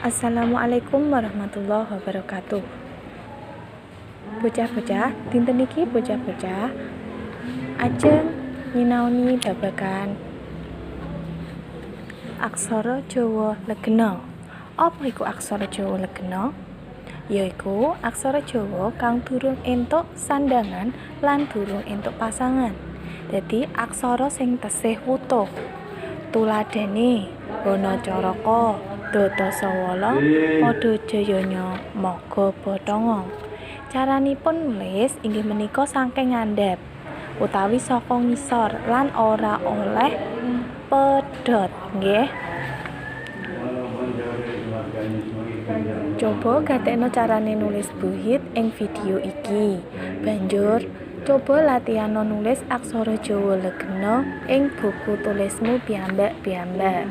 Assalamualaikum warahmatullahi wabarakatuh. Bocah-bocah, dinten iki bocah-bocah ajeng nyinaoni babagan aksara Jawa Legena. Apa iku aksara Jawa Legena? Yaiku aksara Jawa kang durung entuk sandangan lan durung entuk pasangan. Dadi aksara sing tesih wutuh. Tuladhane Hanacaraka, Datasawala, Pada Jayanya, Maga Bathanga. Caranipun nulis inggih menika saking ngandhap utawi saka ngisor lan ora oleh pedhot nggih. Coba gatekno carane nulis buhit ing video iki. Banjur coba latihano nulis aksara Jawa Legena ing buku tulismu piyambak-piyambak.